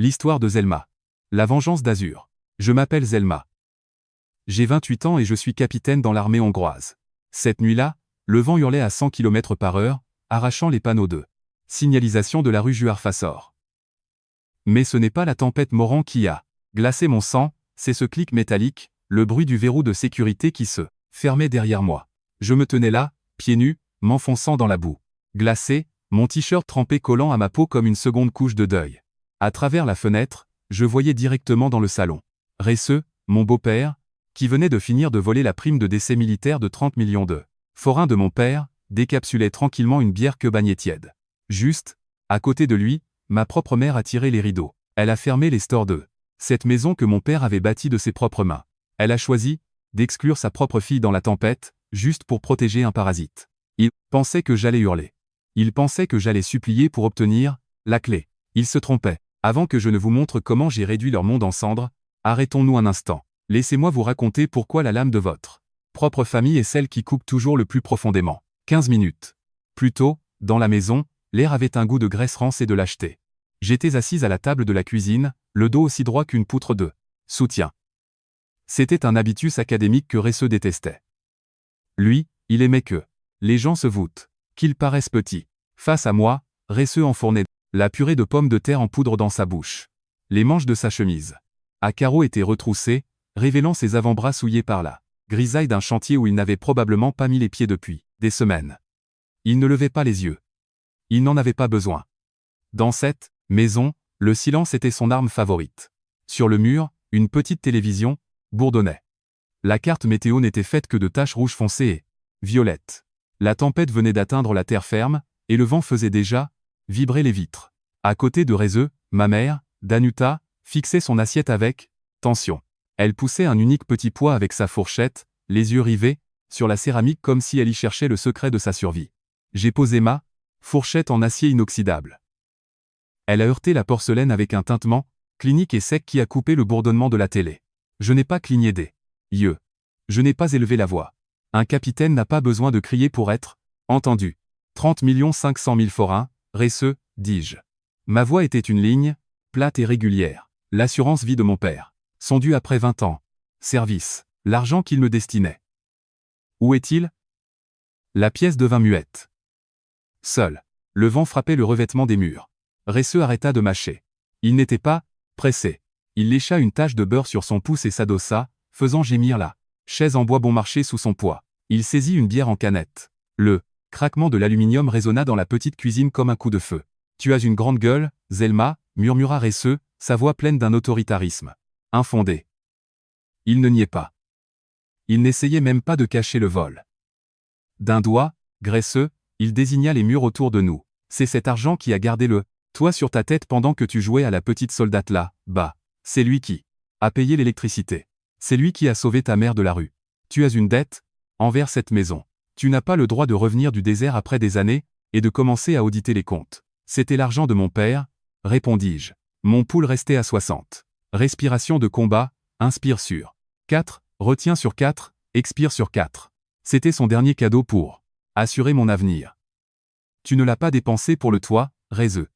L'histoire de Zelma. La vengeance d'Azur. Je m'appelle Zelma. J'ai 28 ans et je suis capitaine dans l'armée hongroise. Cette nuit-là, le vent hurlait à 100 km/h, arrachant les panneaux de signalisation de la rue Juharfassor. Mais ce n'est pas la tempête Moran qui a glacé mon sang, c'est ce clic métallique, le bruit du verrou de sécurité qui se fermait derrière moi. Je me tenais là, pieds nus, m'enfonçant dans la boue. Glacé, mon t-shirt trempé collant à ma peau comme une seconde couche de deuil. À travers la fenêtre, je voyais directement dans le salon Resseux, mon beau-père, qui venait de finir de voler la prime de décès militaire de 30 millions de forains de mon père, décapsulait tranquillement une bière que bagnait tiède. Juste, à côté de lui, ma propre mère a tiré les rideaux. Elle a fermé les stores de cette maison que mon père avait bâtie de ses propres mains. Elle a choisi d'exclure sa propre fille dans la tempête, juste pour protéger un parasite. Il pensait que j'allais hurler. Il pensait que j'allais supplier pour obtenir la clé. Il se trompait. Avant que je ne vous montre comment j'ai réduit leur monde en cendres, arrêtons-nous un instant. Laissez-moi vous raconter pourquoi la lame de votre propre famille est celle qui coupe toujours le plus profondément. 15 minutes. Plus tôt, dans la maison, l'air avait un goût de graisse rance et de lâcheté. J'étais assise à la table de la cuisine, le dos aussi droit qu'une poutre de soutien. C'était un habitus académique que Resseux détestait. Lui, il aimait que les gens se voûtent, qu'ils paraissent petits. Face à moi, Resseux enfournait la purée de pommes de terre en poudre dans sa bouche. Les manches de sa chemise à carreaux étaient retroussées, révélant ses avant-bras souillés par la grisaille d'un chantier où il n'avait probablement pas mis les pieds depuis des semaines. Il ne levait pas les yeux. Il n'en avait pas besoin. Dans cette maison, le silence était son arme favorite. Sur le mur, une petite télévision bourdonnait. La carte météo n'était faite que de taches rouges foncées et violettes. La tempête venait d'atteindre la terre ferme, et le vent faisait déjà vibrer les vitres. À côté de Resseux, ma mère, Danuta, fixait son assiette avec tension. Elle poussait un unique petit pois avec sa fourchette, les yeux rivés sur la céramique comme si elle y cherchait le secret de sa survie. J'ai posé ma fourchette en acier inoxydable. Elle a heurté la porcelaine avec un tintement clinique et sec qui a coupé le bourdonnement de la télé. Je n'ai pas cligné des yeux. Je n'ai pas élevé la voix. Un capitaine n'a pas besoin de crier pour être entendu. 30 500 000 forains, Resseux, dis-je. Ma voix était une ligne, plate et régulière. L'assurance vie de mon père. Son dû après 20 ans. Service. L'argent qu'il me destinait. Où est-il? La pièce devint muette. Seul. Le vent frappait le revêtement des murs. Resseux arrêta de mâcher. Il n'était pas pressé. Il lécha une tache de beurre sur son pouce et s'adossa, faisant gémir la chaise en bois bon marché sous son poids. Il saisit une bière en canette. Le craquement de l'aluminium résonna dans la petite cuisine comme un coup de feu. Tu as une grande gueule, Zelma, murmura Resseux, sa voix pleine d'un autoritarisme infondé. Il ne niait pas. Il n'essayait même pas de cacher le vol. D'un doigt, graisseux, il désigna les murs autour de nous. C'est cet argent qui a gardé le toit sur ta tête pendant que tu jouais à la petite soldate là, bas. C'est lui qui a payé l'électricité. C'est lui qui a sauvé ta mère de la rue. Tu as une dette envers cette maison. Tu n'as pas le droit de revenir du désert après des années et de commencer à auditer les comptes. C'était l'argent de mon père, répondis-je. Mon pouls restait à 60. Respiration de combat, inspire sur 4, retiens sur 4, expire sur 4. C'était son dernier cadeau pour assurer mon avenir. Tu ne l'as pas dépensé pour le toit, Resseux.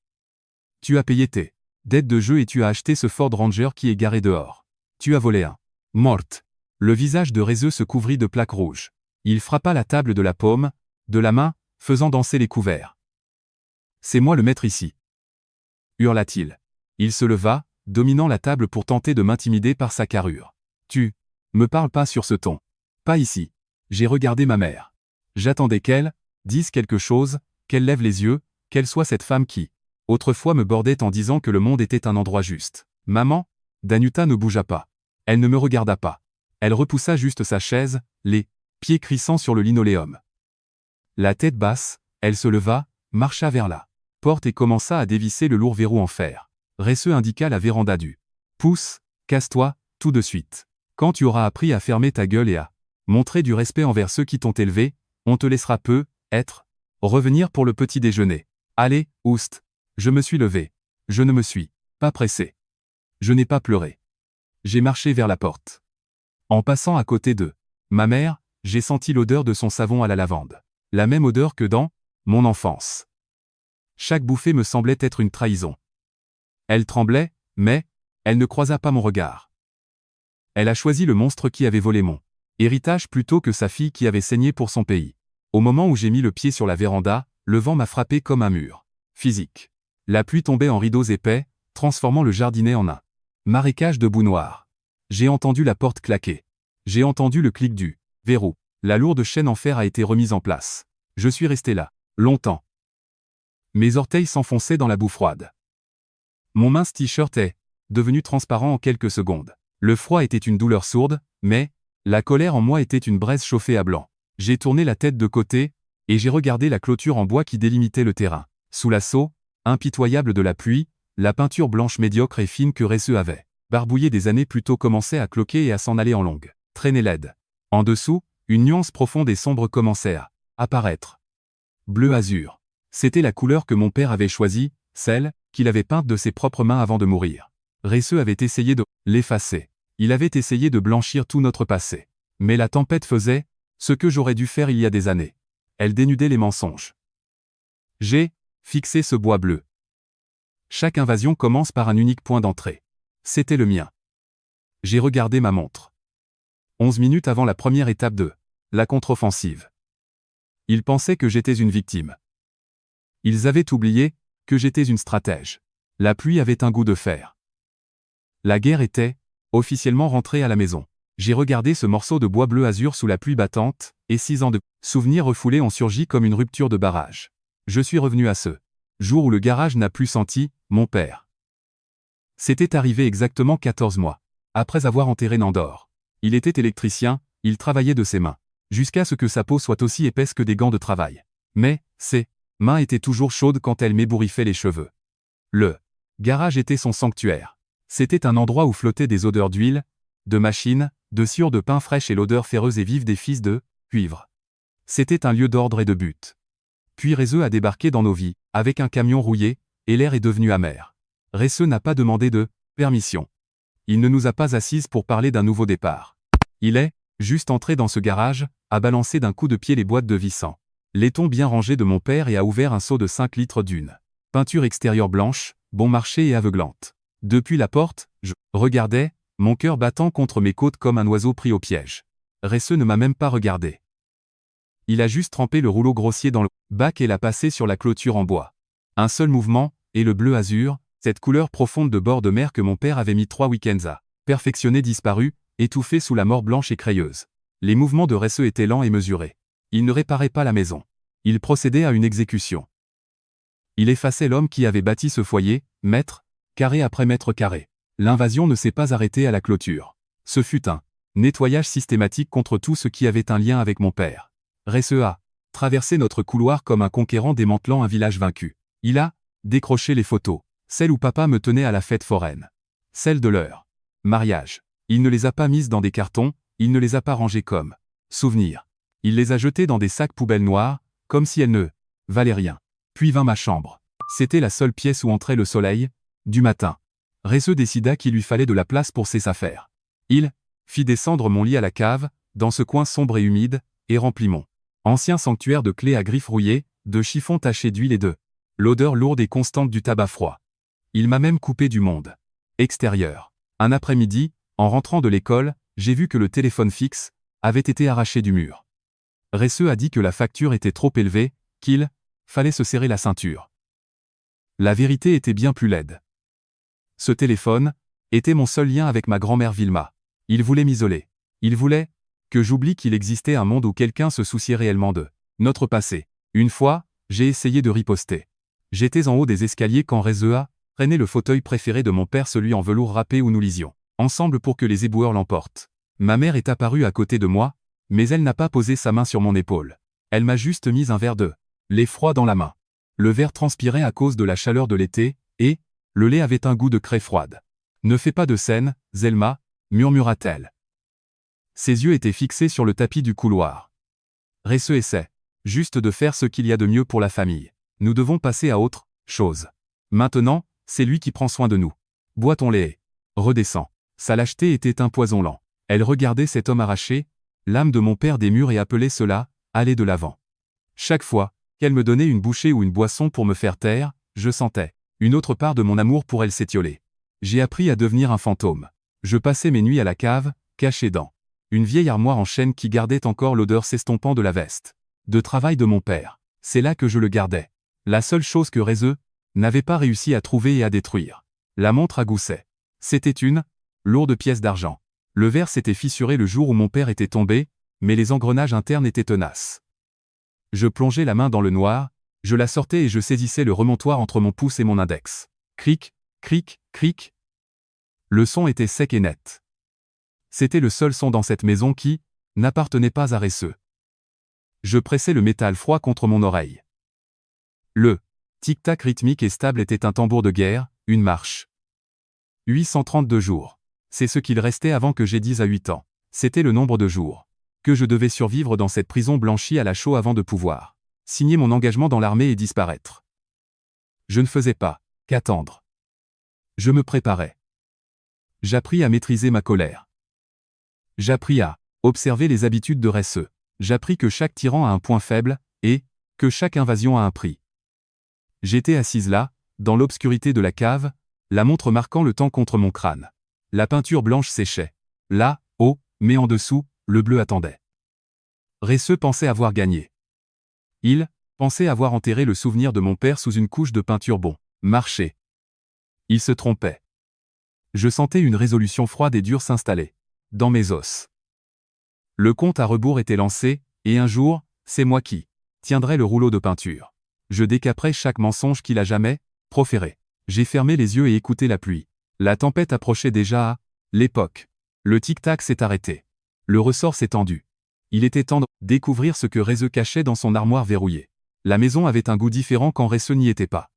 Tu as payé tes dettes de jeu et tu as acheté ce Ford Ranger qui est garé dehors. Tu as volé un morte. Le visage de Resseux se couvrit de plaques rouges. Il frappa la table de la paume, de la main, faisant danser les couverts. C'est moi le maître ici. Hurla-t-il. Il se leva, dominant la table pour tenter de m'intimider par sa carrure. Tu me parles pas sur ce ton. Pas ici. J'ai regardé ma mère. J'attendais qu'elle dise quelque chose, qu'elle lève les yeux, qu'elle soit cette femme qui, autrefois me bordait en disant que le monde était un endroit juste. Maman, Danuta ne bougea pas. Elle ne me regarda pas. Elle repoussa juste sa chaise, les pieds crissant sur le linoléum. La tête basse, elle se leva, marcha vers la porte et commença à dévisser le lourd verrou en fer. Resseux indiqua la véranda du pouce, casse-toi, tout de suite. Quand tu auras appris à fermer ta gueule et à montrer du respect envers ceux qui t'ont élevé, on te laissera peu, revenir pour le petit déjeuner. Allez, oust. Je me suis levé. Je ne me suis pas pressé. Je n'ai pas pleuré. J'ai marché vers la porte. En passant à côté de ma mère, j'ai senti l'odeur de son savon à la lavande. La même odeur que dans mon enfance. Chaque bouffée me semblait être une trahison. Elle tremblait, Mais, elle ne croisa pas mon regard. Elle a choisi le monstre qui avait volé mon héritage plutôt que sa fille qui avait saigné pour son pays. Au moment où j'ai mis le pied sur la véranda, le vent m'a frappé comme un mur physique. La pluie tombait en rideaux épais, transformant le jardinet en un marécage de boue noire. J'ai entendu la porte claquer. J'ai entendu le clic du verrou. La lourde chaîne en fer a été remise en place. Je suis resté là, longtemps. Mes orteils s'enfonçaient dans la boue froide. Mon mince t-shirt est devenu transparent en quelques secondes. Le froid était une douleur sourde, mais la colère en moi était une braise chauffée à blanc. J'ai tourné la tête de côté, et j'ai regardé la clôture en bois qui délimitait le terrain. Sous l'assaut impitoyable de la pluie, la peinture blanche médiocre et fine que Resseux avait barbouillée des années plus tôt commençait à cloquer et à s'en aller en longue traînée laide. En dessous, une nuance profonde et sombre commençait à apparaître. Bleu azur. C'était la couleur que mon père avait choisie, celle qu'il avait peinte de ses propres mains avant de mourir. Resseux avait essayé de l'effacer. Il avait essayé de blanchir tout notre passé. Mais la tempête faisait ce que j'aurais dû faire il y a des années. Elle dénudait les mensonges. J'ai fixé ce bois bleu. Chaque invasion commence par un unique point d'entrée. C'était le mien. J'ai regardé ma montre. 11 minutes avant la première étape de la contre-offensive. Ils pensaient que j'étais une victime. Ils avaient oublié que j'étais une stratège. La pluie avait un goût de fer. La guerre était officiellement rentrée à la maison. J'ai regardé ce morceau de bois bleu azur sous la pluie battante, et 6 ans de souvenirs refoulés ont surgi comme une rupture de barrage. Je suis revenu à ce jour où le garage n'a plus senti mon père. C'était arrivé exactement 14 mois après avoir enterré Nandor. Il était électricien, il travaillait de ses mains, jusqu'à ce que sa peau soit aussi épaisse que des gants de travail. Mais, ses mains étaient toujours chaudes quand elle m'ébouriffaient les cheveux. Le garage était son sanctuaire. C'était un endroit où flottaient des odeurs d'huile, de machines, de sciure de pain fraîche et l'odeur féreuse et vive des fils de cuivre. C'était un lieu d'ordre et de but. Puis Resseux a débarqué dans nos vies, avec un camion rouillé, et l'air est devenu amer. Resseux n'a pas demandé de permission. Il ne nous a pas assises pour parler d'un nouveau départ. Il est juste entré dans ce garage, a balancé d'un coup de pied les boîtes de vissant, laiton bien rangé de mon père et a ouvert un seau de 5 litres d'une peinture extérieure blanche, bon marché et aveuglante. Depuis la porte, je regardais, mon cœur battant contre mes côtes comme un oiseau pris au piège. Resseux ne m'a même pas regardé. Il a juste trempé le rouleau grossier dans le bac et l'a passé sur la clôture en bois. Un seul mouvement, et le bleu azur, cette couleur profonde de bord de mer que mon père avait mis 3 week-ends à perfectionner disparut, étouffé sous la mort blanche et crayeuse. Les mouvements de Resseux étaient lents et mesurés. Il ne réparait pas la maison. Il procédait à une exécution. Il effaçait l'homme qui avait bâti ce foyer, mètre carré après mètre carré. L'invasion ne s'est pas arrêtée à la clôture. Ce fut un nettoyage systématique contre tout ce qui avait un lien avec mon père. Resseux a traversé notre couloir comme un conquérant démantelant un village vaincu. Il a décroché les photos, celles où papa me tenait à la fête foraine, celles de leur mariage. Il ne les a pas mises dans des cartons, il ne les a pas rangées comme souvenirs. Il les a jetées dans des sacs poubelles noirs, comme si elles ne valaient rien. Puis vint ma chambre. C'était la seule pièce où entrait le soleil, du matin. Resseux décida qu'il lui fallait de la place pour ses affaires. Il fit descendre mon lit à la cave, dans ce coin sombre et humide, et remplit mon ancien sanctuaire de clés à griffes rouillées, de chiffons tachés d'huile et de l'odeur lourde et constante du tabac froid. Il m'a même coupé du monde extérieur. Un après-midi, en rentrant de l'école, j'ai vu que le téléphone fixe avait été arraché du mur. Resseux a dit que la facture était trop élevée, qu'il fallait se serrer la ceinture. La vérité était bien plus laide. Ce téléphone était mon seul lien avec ma grand-mère Vilma. Il voulait m'isoler. Il voulait que j'oublie qu'il existait un monde où quelqu'un se souciait réellement de notre passé. Une fois, j'ai essayé de riposter. J'étais en haut des escaliers quand Resseux a traîné le fauteuil préféré de mon père, celui en velours râpé où nous lisions ensemble pour que les éboueurs l'emportent. Ma mère est apparue à côté de moi, mais elle n'a pas posé sa main sur mon épaule. Elle m'a juste mis un verre de lait froid dans la main. Le verre transpirait à cause de la chaleur de l'été, et le lait avait un goût de craie froide. « Ne fais pas de scène, Zelma, murmura-t-elle. Ses yeux étaient fixés sur le tapis du couloir. Resseux essaie juste de faire ce qu'il y a de mieux pour la famille. Nous devons passer à autre chose. Maintenant, c'est lui qui prend soin de nous. Bois ton lait et redescends. Sa lâcheté était un poison lent. Elle regardait cet homme arracher l'âme de mon père des murs et appelait cela « aller de l'avant ». Chaque fois qu'elle me donnait une bouchée ou une boisson pour me faire taire, je sentais une autre part de mon amour pour elle s'étioler. J'ai appris à devenir un fantôme. Je passais mes nuits à la cave, caché dans une vieille armoire en chêne qui gardait encore l'odeur s'estompant de la veste de travail de mon père. C'est là que je le gardais. La seule chose que Rézeux n'avait pas réussi à trouver et à détruire. La montre à gousset. C'était une lourde pièce d'argent. Le verre s'était fissuré le jour où mon père était tombé, mais les engrenages internes étaient tenaces. Je plongeais la main dans le noir, je la sortais et je saisissais le remontoir entre mon pouce et mon index. Cric, cric, cric. Le son était sec et net. C'était le seul son dans cette maison qui n'appartenait pas à Rézeux. Je pressais le métal froid contre mon oreille. Le tic-tac rythmique et stable était un tambour de guerre, une marche. 832 jours. C'est ce qu'il restait avant que j'ai 10 à 8 ans. C'était le nombre de jours que je devais survivre dans cette prison blanchie à la chaux avant de pouvoir signer mon engagement dans l'armée et disparaître. Je ne faisais pas qu'attendre. Je me préparais. J'appris à maîtriser ma colère. J'appris à observer les habitudes de Rézeux. J'appris que chaque tyran a un point faible, et que chaque invasion a un prix. J'étais assise là, dans l'obscurité de la cave, la montre marquant le temps contre mon crâne. La peinture blanche séchait. Là, haut, mais en dessous, le bleu attendait. Rézeux pensait avoir gagné. Il pensait avoir enterré le souvenir de mon père sous une couche de peinture bon marché. Il se trompait. Je sentais une résolution froide et dure s'installer dans mes os. Le compte à rebours était lancé, et un jour, c'est moi qui tiendrai le rouleau de peinture. Je décaperai chaque mensonge qu'il a jamais proféré. J'ai fermé les yeux et écouté la pluie. La tempête approchait déjà à l'époque. Le tic-tac s'est arrêté. Le ressort s'est tendu. Il était temps de découvrir ce que Rézeux cachait dans son armoire verrouillée. La maison avait un goût différent quand Rézeux n'y était pas.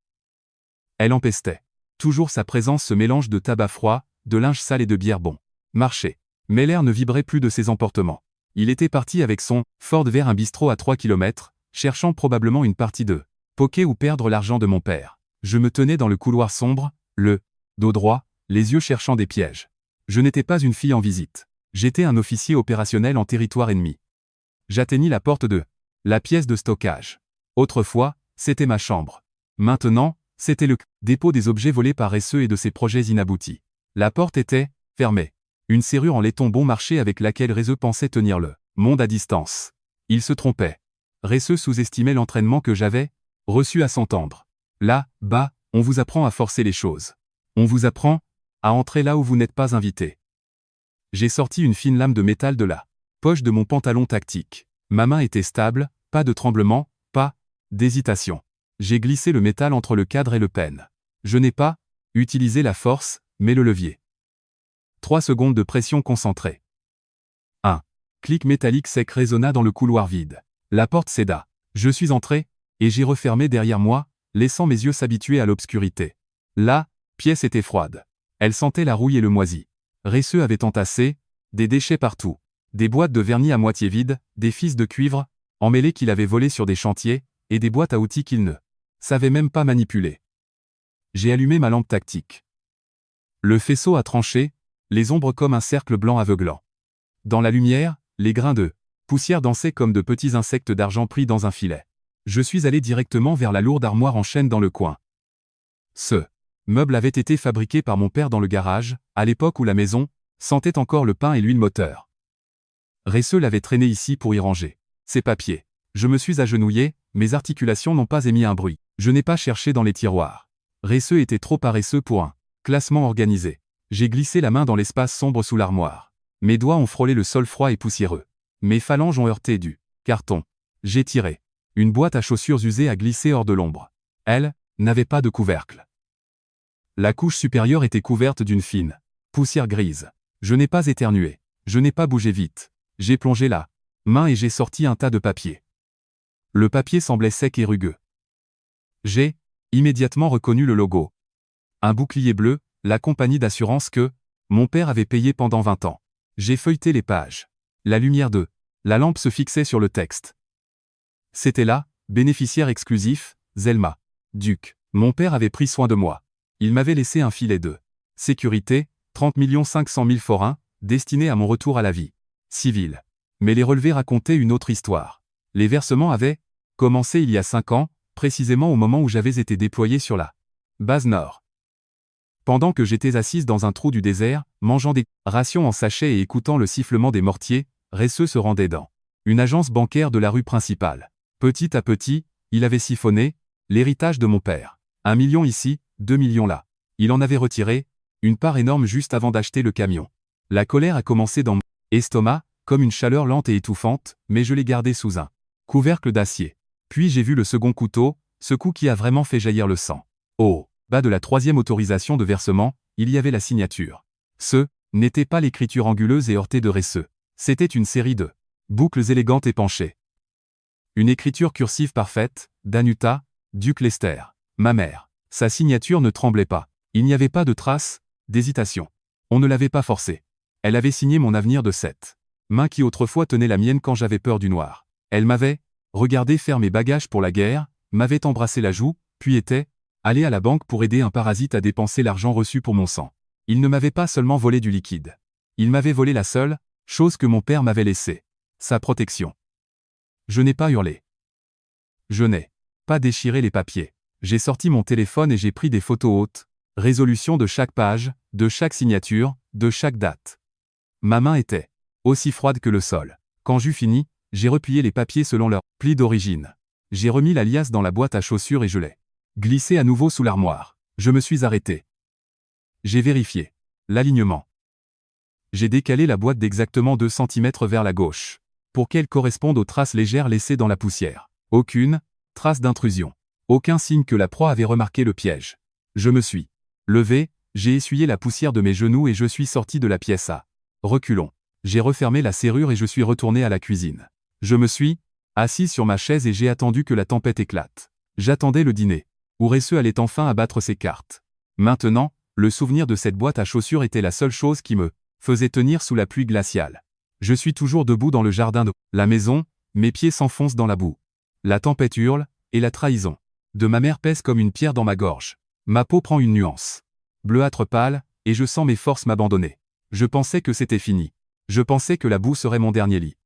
Elle empestait. Toujours sa présence se mélange de tabac froid, de linge sale et de bière bon marché. Mais l'air ne vibrait plus de ses emportements. Il était parti avec son Ford vers un bistrot à 3 km, cherchant probablement une partie de poker ou perdre l'argent de mon père. Je me tenais dans le couloir sombre, le dos droit, les yeux cherchant des pièges. Je n'étais pas une fille en visite. J'étais un officier opérationnel en territoire ennemi. J'atteignis la porte de la pièce de stockage. Autrefois, c'était ma chambre. Maintenant, c'était le dépôt des objets volés par Rézeux et de ses projets inaboutis. La porte était fermée. Une serrure en laiton bon marché avec laquelle Rézeux pensait tenir le monde à distance. Il se trompait. Rézeux sous-estimait l'entraînement que j'avais reçu à s'entendre. Là, bas, on vous apprend à forcer les choses. On vous apprend à entrer là où vous n'êtes pas invité. J'ai sorti une fine lame de métal de la poche de mon pantalon tactique. Ma main était stable, pas de tremblement, pas d'hésitation. J'ai glissé le métal entre le cadre et le peigne. Je n'ai pas utilisé la force, mais le levier. 3 secondes de pression concentrée. Un clic métallique sec résonna dans le couloir vide. La porte céda. Je suis entré, et j'ai refermé derrière moi, laissant mes yeux s'habituer à l'obscurité. La pièce était froide. Elle sentait la rouille et le moisi. Rézeux avait entassé des déchets partout. Des boîtes de vernis à moitié vides, des fils de cuivre, emmêlés qu'il avait volés sur des chantiers, et des boîtes à outils qu'il ne savait même pas manipuler. J'ai allumé ma lampe tactique. Le faisceau a tranché, les ombres comme un cercle blanc aveuglant. Dans la lumière, les grains de poussière dansaient comme de petits insectes d'argent pris dans un filet. Je suis allé directement vers la lourde armoire en chêne dans le coin. Ce meuble avait été fabriqué par mon père dans le garage, à l'époque où la maison sentait encore le pain et l'huile moteur. Rézeux l'avait traîné ici pour y ranger ses papiers. Je me suis agenouillé, mes articulations n'ont pas émis un bruit. Je n'ai pas cherché dans les tiroirs. Rézeux était trop paresseux pour un classement organisé. J'ai glissé la main dans l'espace sombre sous l'armoire. Mes doigts ont frôlé le sol froid et poussiéreux. Mes phalanges ont heurté du carton. J'ai tiré. Une boîte à chaussures usée a glissé hors de l'ombre. Elle n'avait pas de couvercle. La couche supérieure était couverte d'une fine poussière grise. Je n'ai pas éternué. Je n'ai pas bougé vite. J'ai plongé la main et j'ai sorti un tas de papier. Le papier semblait sec et rugueux. J'ai immédiatement reconnu le logo. Un bouclier bleu, la compagnie d'assurance que mon père avait payée pendant 20 ans. J'ai feuilleté les pages. La lumière de la lampe se fixait sur le texte. C'était là, bénéficiaire exclusif, Zelma. Duc. Mon père avait pris soin de moi. Il m'avait laissé un filet de sécurité, 30 500 000 forains, destiné à mon retour à la vie civile. Mais les relevés racontaient une autre histoire. Les versements avaient commencé il y a 5 ans, précisément au moment où j'avais été déployé sur la base Nord. Pendant que j'étais assise dans un trou du désert, mangeant des rations en sachet et écoutant le sifflement des mortiers, Resseux se rendait dans une agence bancaire de la rue principale. Petit à petit, il avait siphonné l'héritage de mon père. 1 million ici, 2 millions là. Il en avait retiré une part énorme juste avant d'acheter le camion. La colère a commencé dans mon estomac, comme une chaleur lente et étouffante, mais je l'ai gardé sous un couvercle d'acier. Puis j'ai vu le second couteau, ce coup qui a vraiment fait jaillir le sang. Au bas de la 3e autorisation de versement, il y avait la signature. Ce n'était pas l'écriture anguleuse et heurtée de Resseux. C'était une série de boucles élégantes et penchées. Une écriture cursive parfaite, d'Anuta, Duc Lester. Ma mère. Sa signature ne tremblait pas. Il n'y avait pas de trace d'hésitation. On ne l'avait pas forcée. Elle avait signé mon avenir de cette main qui autrefois tenait la mienne quand j'avais peur du noir. Elle m'avait regardé faire mes bagages pour la guerre, m'avait embrassé la joue, puis était allée à la banque pour aider un parasite à dépenser l'argent reçu pour mon sang. Il ne m'avait pas seulement volé du liquide. Il m'avait volé la seule chose que mon père m'avait laissée. Sa protection. Je n'ai pas hurlé. Je n'ai pas déchiré les papiers. J'ai sorti mon téléphone et j'ai pris des photos hautes, résolution de chaque page, de chaque signature, de chaque date. Ma main était aussi froide que le sol. Quand j'eus fini, j'ai replié les papiers selon leur pli d'origine. J'ai remis la liasse dans la boîte à chaussures et je l'ai glissé à nouveau sous l'armoire. Je me suis arrêté. J'ai vérifié l'alignement. J'ai décalé la boîte d'exactement 2 cm vers la gauche, pour qu'elle corresponde aux traces légères laissées dans la poussière. Aucune trace d'intrusion. Aucun signe que la proie avait remarqué le piège. Je me suis levé, j'ai essuyé la poussière de mes genoux et je suis sorti de la pièce à reculons. J'ai refermé la serrure et je suis retourné à la cuisine. Je me suis assis sur ma chaise et j'ai attendu que la tempête éclate. J'attendais le dîner, où Resseux allait enfin abattre ses cartes. Maintenant, le souvenir de cette boîte à chaussures était la seule chose qui me faisait tenir sous la pluie glaciale. Je suis toujours debout dans le jardin de la maison, mes pieds s'enfoncent dans la boue. La tempête hurle, et la trahison de ma mère pèse comme une pierre dans ma gorge. Ma peau prend une nuance bleuâtre pâle, et je sens mes forces m'abandonner. Je pensais que c'était fini. Je pensais que la boue serait mon dernier lit.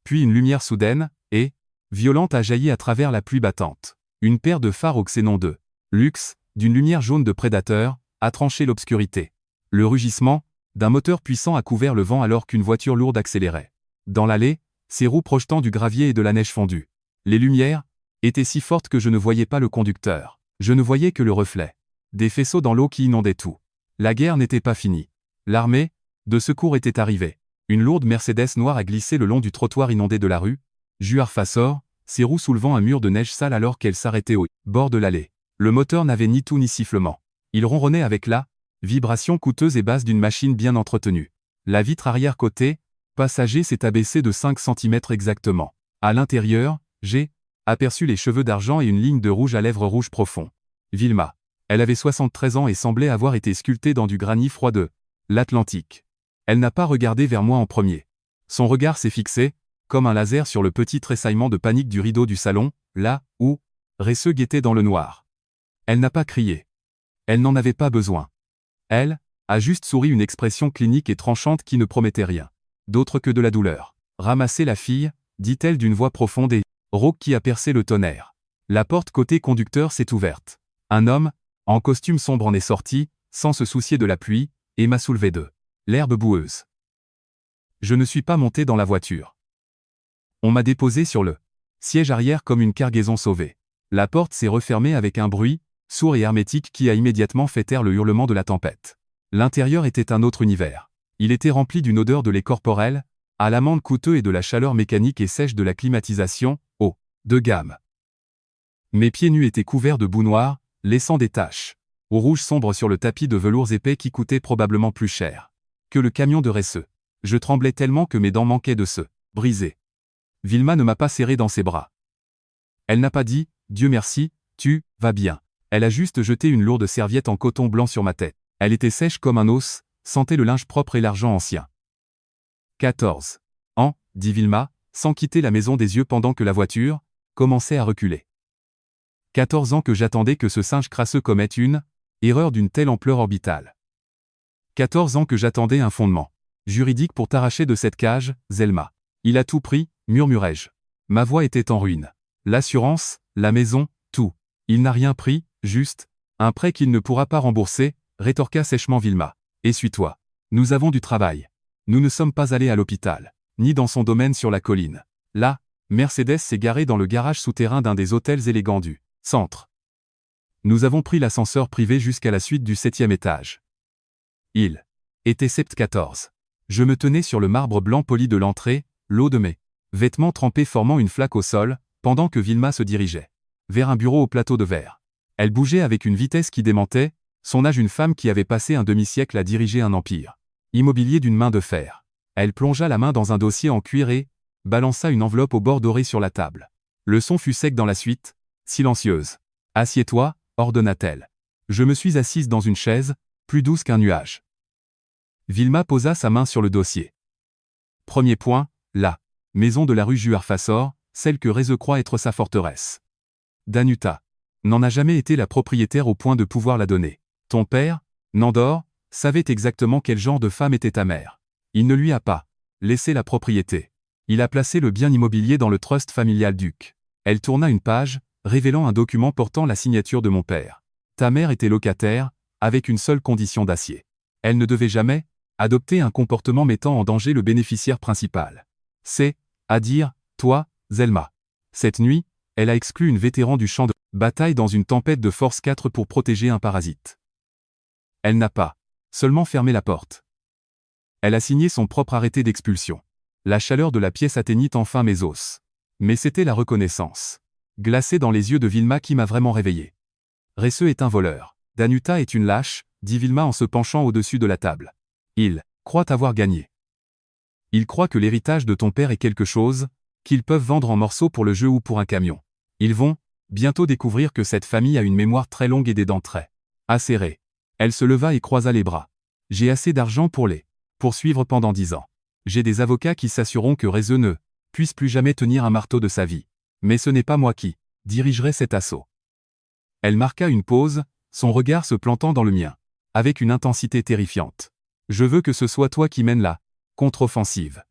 Puis une lumière soudaine, et violente a jailli à travers la pluie battante. Une paire de phares au xénon de luxe, d'une lumière jaune de prédateur, a tranché l'obscurité. Le rugissement d'un moteur puissant a couvert le vent alors qu'une voiture lourde accélérait. Dans l'allée, ses roues projetant du gravier et de la neige fondue. Les lumières étaient si fortes que je ne voyais pas le conducteur. Je ne voyais que le reflet des faisceaux dans l'eau qui inondaient tout. La guerre n'était pas finie. L'armée de secours était arrivée. Une lourde Mercedes noire a glissé le long du trottoir inondé de la rue Juar Fassor, ses roues soulevant un mur de neige sale alors qu'elle s'arrêtait au bord de l'allée. Le moteur n'avait ni toux ni sifflement. Il ronronnait avec la vibration coûteuse et basse d'une machine bien entretenue. La vitre arrière côté passager s'est abaissée de 5 cm exactement. À l'intérieur, j'ai aperçu les cheveux d'argent et une ligne de rouge à lèvres rouges profond. Vilma. Elle avait 73 ans et semblait avoir été sculptée dans du granit froid de l'Atlantique. Elle n'a pas regardé vers moi en premier. Son regard s'est fixé, comme un laser sur le petit tressaillement de panique du rideau du salon, là où Resseux guettait dans le noir. Elle n'a pas crié. Elle n'en avait pas besoin. Elle a juste souri, une expression clinique et tranchante qui ne promettait rien d'autre que de la douleur. Ramassez la fille, dit-elle d'une voix profonde et rauque qui a percé le tonnerre. La porte côté conducteur s'est ouverte. Un homme, en costume sombre, en est sorti, sans se soucier de la pluie, et m'a soulevé de l'herbe boueuse. Je ne suis pas monté dans la voiture. On m'a déposé sur le siège arrière comme une cargaison sauvée. La porte s'est refermée avec un bruit sourd et hermétique qui a immédiatement fait taire le hurlement de la tempête. L'intérieur était un autre univers. Il était rempli d'une odeur de lait corporel, à l'amande coûteux et de la chaleur mécanique et sèche de la climatisation, haut de gamme. Mes pieds nus étaient couverts de boue noire, laissant des taches au rouge sombre sur le tapis de velours épais qui coûtait probablement plus cher que le camion de Resseux. Je tremblais tellement que mes dents manquaient de se briser. Vilma ne m'a pas serré dans ses bras. Elle n'a pas dit « Dieu merci, tu vas bien ». Elle a juste jeté une lourde serviette en coton blanc sur ma tête. Elle était sèche comme un os, sentait le linge propre et l'argent ancien. 14 ans, dit Vilma, sans quitter la maison des yeux pendant que la voiture commençait à reculer. 14 ans que j'attendais que ce singe crasseux commette une erreur d'une telle ampleur orbitale. 14 ans que j'attendais un fondement juridique pour t'arracher de cette cage, Zelma. Il a tout pris, murmurai-je. Ma voix était en ruine. L'assurance, la maison, tout. Il n'a rien pris, juste un prêt qu'il ne pourra pas rembourser, rétorqua sèchement Vilma. Essuie-toi. Nous avons du travail. Nous ne sommes pas allés à l'hôpital, ni dans son domaine sur la colline. Là, Mercedes s'est garée dans le garage souterrain d'un des hôtels élégants du centre. Nous avons pris l'ascenseur privé jusqu'à la suite du 7e étage. Il était 7-14. Je me tenais sur le marbre blanc poli de l'entrée, l'eau de mes vêtements trempés formant une flaque au sol, pendant que Vilma se dirigeait vers un bureau au plateau de verre. Elle bougeait avec une vitesse qui démentait son âge, une femme qui avait passé un demi-siècle à diriger un empire immobilier d'une main de fer. Elle plongea la main dans un dossier en cuir et balança une enveloppe au bord doré sur la table. Le son fut sec dans la suite, silencieuse. « Assieds-toi » ordonna-t-elle. Je me suis assise dans une chaise, plus douce qu'un nuage. Vilma posa sa main sur le dossier. Premier point, la maison de la rue Juarfassor, celle que Reze croit être sa forteresse. Danuta n'en a jamais été la propriétaire au point de pouvoir la donner. Ton père, Nandor, savait exactement quel genre de femme était ta mère. Il ne lui a pas laissé la propriété. Il a placé le bien immobilier dans le trust familial Duc. Elle tourna une page, révélant un document portant la signature de mon père. Ta mère était locataire, avec une seule condition d'acier. Elle ne devait jamais adopter un comportement mettant en danger le bénéficiaire principal. C'est, à dire, toi, Zelma. Cette nuit, elle a exclu une vétéran du champ de bataille dans une tempête de force 4 pour protéger un parasite. Elle n'a pas seulement fermé la porte. Elle a signé son propre arrêté d'expulsion. La chaleur de la pièce atteignit enfin mes os. Mais c'était la reconnaissance glacée dans les yeux de Vilma qui m'a vraiment réveillé. Resse est un voleur. Danuta est une lâche, dit Vilma en se penchant au-dessus de la table. Il croit avoir gagné. Il croit que l'héritage de ton père est quelque chose qu'ils peuvent vendre en morceaux pour le jeu ou pour un camion. Ils vont bientôt découvrir que cette famille a une mémoire très longue et des dents très acérées. Elle se leva et croisa les bras. J'ai assez d'argent pour les poursuivre pendant 10 ans. J'ai des avocats qui s'assureront que Reze ne puisse plus jamais tenir un marteau de sa vie. Mais ce n'est pas moi qui dirigerai cet assaut. Elle marqua une pause, son regard se plantant dans le mien, avec une intensité terrifiante. Je veux que ce soit toi qui mènes la contre-offensive.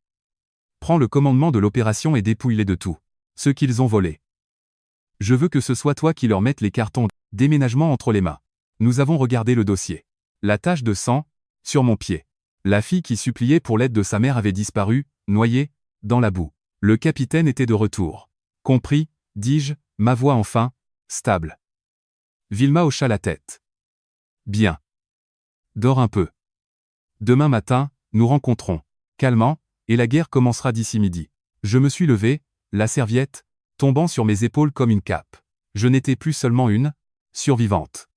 Prends le commandement de l'opération et dépouille-les de tout ce qu'ils ont volé. Je veux que ce soit toi qui leur mettes les cartons déménagement entre les mains. Nous avons regardé le dossier. La tache de sang, sur mon pied. La fille qui suppliait pour l'aide de sa mère avait disparu, noyée, dans la boue. Le capitaine était de retour. Compris, dis-je, ma voix enfin, stable. Vilma hocha la tête. Bien. Dors un peu. Demain matin, nous rencontrons. Calmement, et la guerre commencera d'ici midi. Je me suis levé, la serviette, tombant sur mes épaules comme une cape. Je n'étais plus seulement une survivante.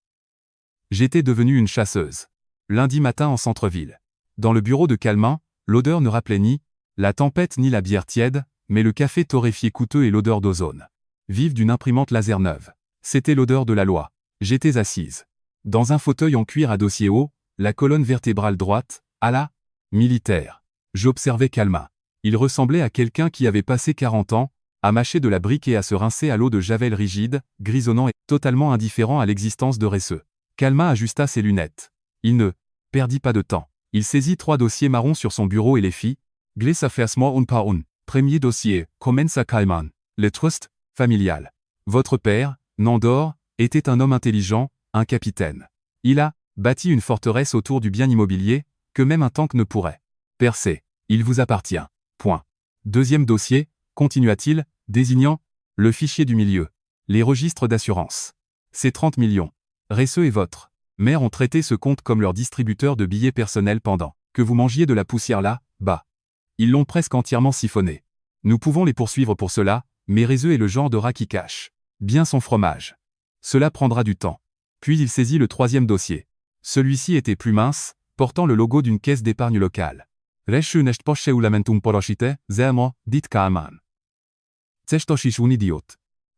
J'étais devenue une chasseuse. Lundi matin en centre-ville. Dans le bureau de Calmin, l'odeur ne rappelait ni la tempête ni la bière tiède, mais le café torréfié coûteux et l'odeur d'ozone vive d'une imprimante laser neuve. C'était l'odeur de la loi. J'étais assise dans un fauteuil en cuir à dossier haut, la colonne vertébrale droite, à la militaire. J'observais Calmin. Il ressemblait à quelqu'un qui avait passé 40 ans, à mâcher de la brique et à se rincer à l'eau de javel rigide, grisonnant et totalement indifférent à l'existence de Resse. Calmin ajusta ses lunettes. Il ne perdit pas de temps. Il saisit 3 dossiers marrons sur son bureau et les fit. Glissa versement un par un. Premier dossier, commença Calmin. Le trust familial. Votre père, Nandor, était un homme intelligent, un capitaine. Il a bâti une forteresse autour du bien immobilier, que même un tank ne pourrait percer. Il vous appartient. Point. Deuxième dossier, continua-t-il, désignant le fichier du milieu. Les registres d'assurance. C'est 30 millions. Resse et votre mère ont traité ce compte comme leur distributeur de billets personnels pendant que vous mangiez de la poussière là-bas. Ils l'ont presque entièrement siphonné. Nous pouvons les poursuivre pour cela, mais Reze est le genre de rat qui cache bien son fromage. Cela prendra du temps. Puis il saisit le 3e dossier. Celui-ci était plus mince, portant le logo d'une caisse d'épargne locale. Reschu n'est pas chez Ulamentum Porochite, Zemo, dit Kaaman. Tsechtoshish un idiot.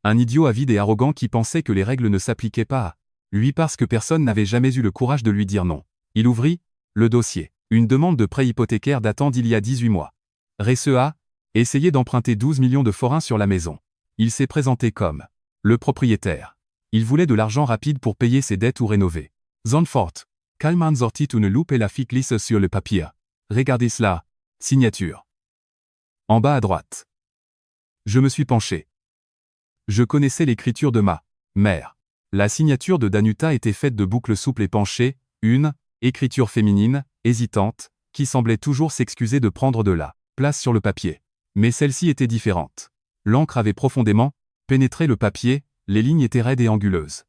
Un idiot avide et arrogant qui pensait que les règles ne s'appliquaient pas à lui parce que personne n'avait jamais eu le courage de lui dire non. Il ouvrit le dossier. Une demande de prêt hypothécaire datant d'il y a 18 mois. Resse a essayé d'emprunter 12 millions de forints sur la maison. Il s'est présenté comme le propriétaire. Il voulait de l'argent rapide pour payer ses dettes ou rénover. Zonfort. Calman sortit une loupe et la fit glisse sur le papier. Regardez cela. Signature. En bas à droite. Je me suis penché. Je connaissais l'écriture de ma mère. La signature de Danuta était faite de boucles souples et penchées, Une écriture féminine, hésitante, qui semblait toujours s'excuser de prendre de la place sur le papier. Mais celle-ci était différente. L'encre avait profondément pénétré le papier, les lignes étaient raides et anguleuses.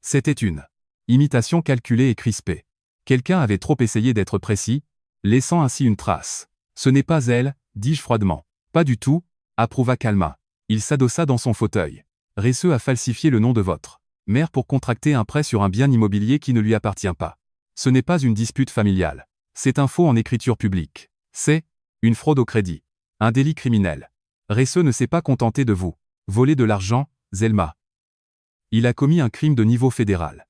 C'était une imitation calculée et crispée. Quelqu'un avait trop essayé d'être précis, laissant ainsi une trace. Ce n'est pas elle, dis-je froidement. Pas du tout, approuva Calma. Il s'adossa dans son fauteuil. Resseux a falsifié le nom de votre mère pour contracter un prêt sur un bien immobilier qui ne lui appartient pas. Ce n'est pas une dispute familiale. C'est un faux en écriture publique. C'est une fraude au crédit. Un délit criminel. Resseux ne s'est pas contenté de vous voler de l'argent, Zelma. Il a commis un crime de niveau fédéral.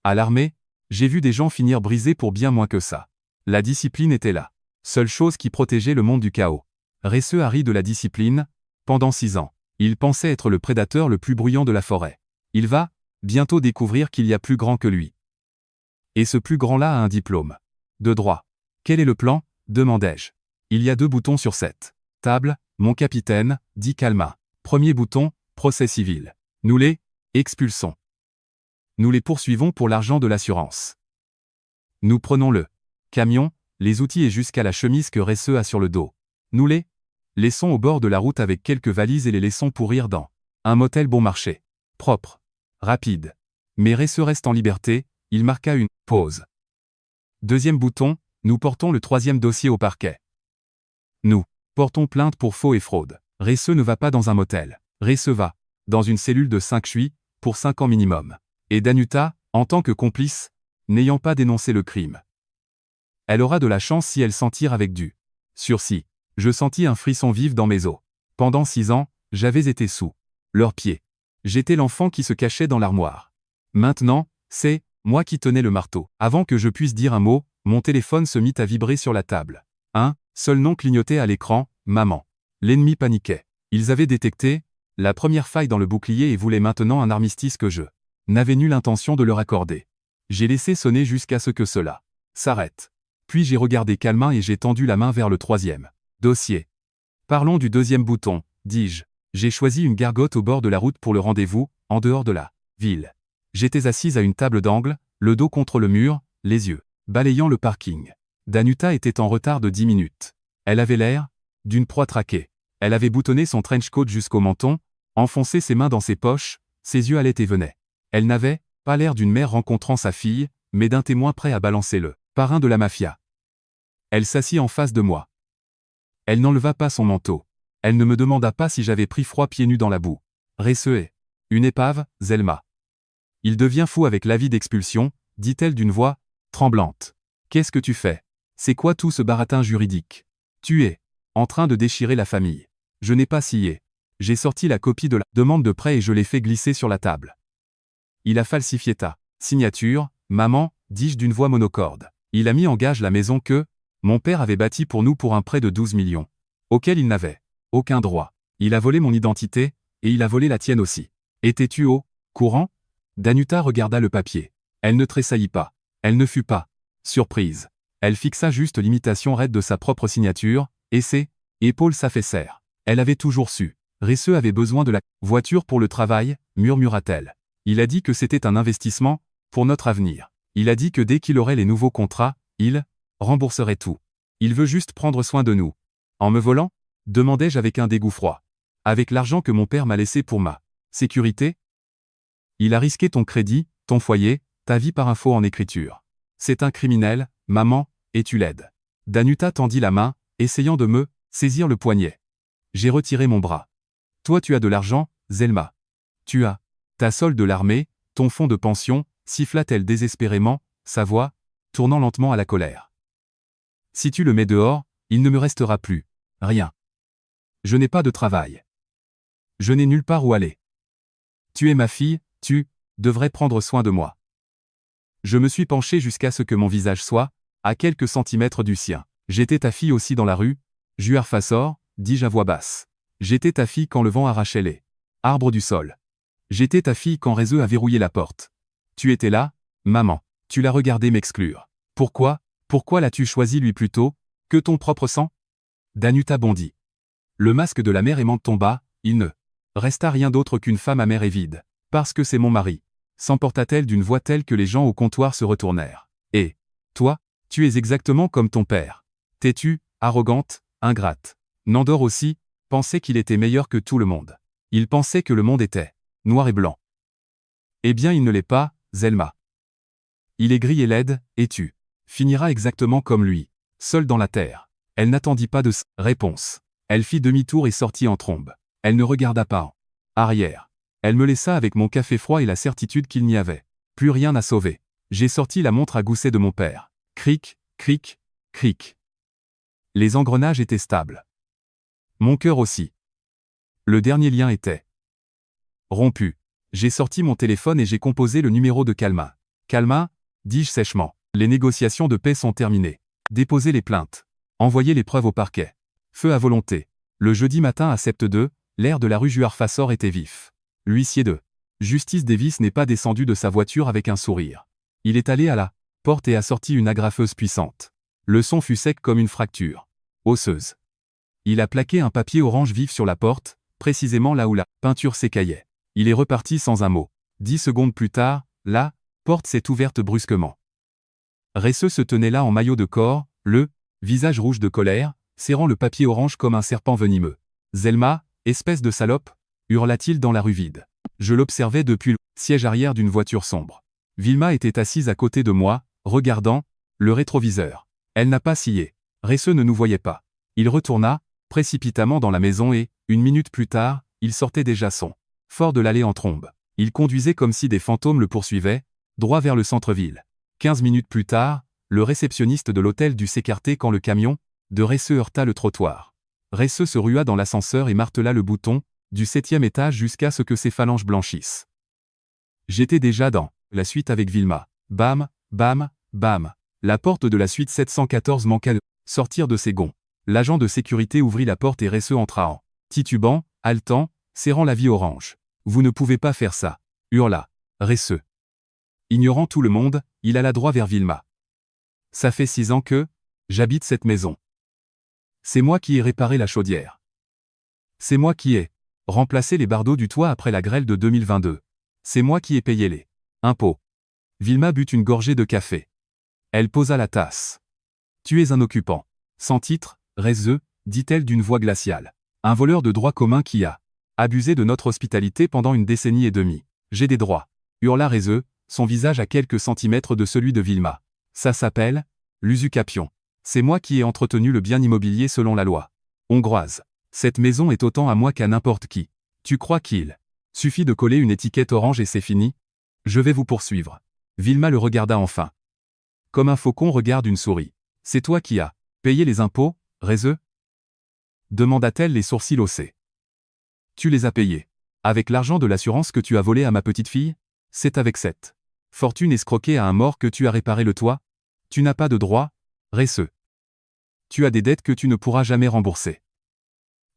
À l'armée, j'ai vu des gens finir brisés pour bien moins que ça. La discipline était là. Seule chose qui protégeait le monde du chaos. Resseux a ri de la discipline. Pendant 6 ans, il pensait être le prédateur le plus bruyant de la forêt. Il va bientôt découvrir qu'il y a plus grand que lui. Et ce plus grand-là a un diplôme. De droit. Quel est le plan ? Demandai-je. Il y a 2 boutons sur cette table, mon capitaine, dit Calma. Premier bouton, procès civil. Nous les expulsons. Nous les poursuivons pour l'argent de l'assurance. Nous prenons le camion, les outils et jusqu'à la chemise que Resseux a sur le dos. Nous les laissons au bord de la route avec quelques valises et les laissons pourrir dans un motel bon marché. Propre. Rapide. Mais Resseux reste en liberté, il marqua une pause. Deuxième bouton, nous portons le 3e dossier au parquet. Nous portons plainte pour faux et fraude. Resseux ne va pas dans un motel. Resseux va dans une cellule de 5 chuis, pour 5 ans minimum. Et Danuta, en tant que complice, n'ayant pas dénoncé le crime. Elle aura de la chance si elle s'en tire avec du sursis. Je sentis un frisson vif dans mes os. Pendant 6 ans, j'avais été sous leurs pieds. J'étais l'enfant qui se cachait dans l'armoire. Maintenant, c'est moi qui tenais le marteau. Avant que je puisse dire un mot, mon téléphone se mit à vibrer sur la table. Un seul nom clignotait à l'écran, maman. L'ennemi paniquait. Ils avaient détecté la première faille dans le bouclier et voulaient maintenant un armistice que je n'avais nulle intention de leur accorder. J'ai laissé sonner jusqu'à ce que cela s'arrête. Puis j'ai regardé Calma et j'ai tendu la main vers le 3e dossier. Parlons du 2e bouton, dis-je. J'ai choisi une gargote au bord de la route pour le rendez-vous, en dehors de la ville. J'étais assise à une table d'angle, le dos contre le mur, les yeux balayant le parking. Danuta était en retard de 10 minutes. Elle avait l'air d'une proie traquée. Elle avait boutonné son trench coat jusqu'au menton, enfoncé ses mains dans ses poches, ses yeux allaient et venaient. Elle n'avait pas l'air d'une mère rencontrant sa fille, mais d'un témoin prêt à balancer le parrain de la mafia. Elle s'assit en face de moi. Elle n'enleva pas son manteau. Elle ne me demanda pas si j'avais pris froid pieds nus dans la boue. Resseux est une épave, Zelma. Il devient fou avec l'avis d'expulsion, dit-elle d'une voix tremblante. Qu'est-ce que tu fais ? C'est quoi tout ce baratin juridique ? Tu es en train de déchirer la famille. Je n'ai pas scié. J'ai sorti la copie de la demande de prêt et je l'ai fait glisser sur la table. Il a falsifié ta signature, maman, dis-je d'une voix monocorde. Il a mis en gage la maison que mon père avait bâtie pour nous pour un prêt de 12 millions, auquel il n'avait aucun droit. Il a volé mon identité, et il a volé la tienne aussi. Étais-tu au courant ? Danuta regarda le papier. Elle ne tressaillit pas. Elle ne fut pas surprise. Elle fixa juste l'imitation raide de sa propre signature, et ses épaules s'affaissèrent. Elle avait toujours su. Resseux avait besoin de la voiture pour le travail, murmura-t-elle. Il a dit que c'était un investissement pour notre avenir. Il a dit que dès qu'il aurait les nouveaux contrats, il rembourserait tout. Il veut juste prendre soin de nous. En me volant ? Demandai-je avec un dégoût froid. Avec l'argent que mon père m'a laissé pour ma sécurité ? Il a risqué ton crédit, ton foyer, ta vie par un faux en écriture. C'est un criminel, maman, et tu l'aides. Danuta tendit la main, essayant de me saisir le poignet. J'ai retiré mon bras. Toi tu as de l'argent, Zelma. Tu as ta solde de l'armée, ton fonds de pension, siffla-t-elle désespérément, sa voix tournant lentement à la colère. Si tu le mets dehors, il ne me restera plus rien. Je n'ai pas de travail. Je n'ai nulle part où aller. Tu es ma fille, tu devrais prendre soin de moi. Je me suis penché jusqu'à ce que mon visage soit à quelques centimètres du sien. J'étais ta fille aussi dans la rue, Juar Fassor, dis-je à voix basse. J'étais ta fille quand le vent arrachait les arbres du sol. J'étais ta fille quand Resseux a verrouillé la porte. Tu étais là, maman. Tu l'as regardé m'exclure. Pourquoi l'as-tu choisi lui plutôt que ton propre sang ? Danuta bondit. Le masque de la mère aimante tomba, il ne resta rien d'autre qu'une femme amère et vide. Parce que c'est mon mari. s'emporta-t-elle d'une voix telle que les gens au comptoir se retournèrent. Et toi, tu es exactement comme ton père. Têtue, arrogante, ingrate. Nandor aussi pensait qu'il était meilleur que tout le monde. Il pensait que le monde était noir et blanc. Eh bien il ne l'est pas, Zelma. Il est gris et laid, et tu finiras exactement comme lui, seul dans la terre. Elle n'attendit pas de réponse. Elle fit demi-tour et sortit en trombe. Elle ne regarda pas en arrière. Elle me laissa avec mon café froid et la certitude qu'il n'y avait plus rien à sauver. J'ai sorti la montre à gousset de mon père. Cric, cric, cric. Les engrenages étaient stables. Mon cœur aussi. Le dernier lien était rompu. J'ai sorti mon téléphone et j'ai composé le numéro de Calma. Calma, dis-je sèchement. Les négociations de paix sont terminées. Déposez les plaintes. Envoyez les preuves au parquet. Feu à volonté. Le jeudi matin à Sept 2, l'air de la rue Juard-Fassor était vif. L'huissier de Justice Davis n'est pas descendu de sa voiture avec un sourire. Il est allé à la porte et a sorti une agrafeuse puissante. Le son fut sec comme une fracture osseuse. Il a plaqué un papier orange vif sur la porte, précisément là où la peinture s'écaillait. Il est reparti sans un mot. 10 secondes plus tard, la porte s'est ouverte brusquement. Resseux se tenait là en maillot de corps, le visage rouge de colère, serrant le papier orange comme un serpent venimeux. « Zelma, espèce de salope !» hurla-t-il dans la rue vide. Je l'observais depuis le siège arrière d'une voiture sombre. Vilma était assise à côté de moi, regardant le rétroviseur. Elle n'a pas scié. Resseux ne nous voyait pas. Il retourna précipitamment dans la maison et, une minute plus tard, il sortait déjà son fort de l'allée en trombe. Il conduisait comme si des fantômes le poursuivaient, droit vers le centre-ville. 15 minutes plus tard, le réceptionniste de l'hôtel dut s'écarter quand le camion de Resseux heurta le trottoir. Resseux se rua dans l'ascenseur et martela le bouton du 7e étage jusqu'à ce que ses phalanges blanchissent. J'étais déjà dans la suite avec Vilma. Bam, bam, bam. La porte de la suite 714 manqua de sortir de ses gonds. L'agent de sécurité ouvrit la porte et Resseux entra en titubant, haletant, serrant la vie orange. « Vous ne pouvez pas faire ça !» hurla Resseux. Ignorant tout le monde, il alla droit vers Vilma. « Ça fait 6 ans que j'habite cette maison. C'est moi qui ai réparé la chaudière. C'est moi qui ai remplacé les bardeaux du toit après la grêle de 2022. C'est moi qui ai payé les impôts. » Vilma but une gorgée de café. Elle posa la tasse. « Tu es un occupant. Sans titre, Resseux, dit-elle d'une voix glaciale. Un voleur de droit commun qui a abusé de notre hospitalité pendant une décennie et demie. J'ai des droits. » hurla Resseux, son visage à quelques centimètres de celui de Vilma. « Ça s'appelle l'usucapion. C'est moi qui ai entretenu le bien immobilier selon la loi hongroise. Cette maison est autant à moi qu'à n'importe qui. Tu crois qu'il suffit de coller une étiquette orange et c'est fini? Je vais vous poursuivre. » Vilma le regarda enfin. Comme un faucon regarde une souris. « C'est toi qui as payé les impôts, Resseux ?» demanda-t-elle les sourcils haussés. « Tu les as payés. Avec l'argent de l'assurance que tu as volé à ma petite fille? C'est avec cette fortune escroquée à un mort que tu as réparé le toit? Tu n'as pas de droit, Resseux. Tu as des dettes que tu ne pourras jamais rembourser. »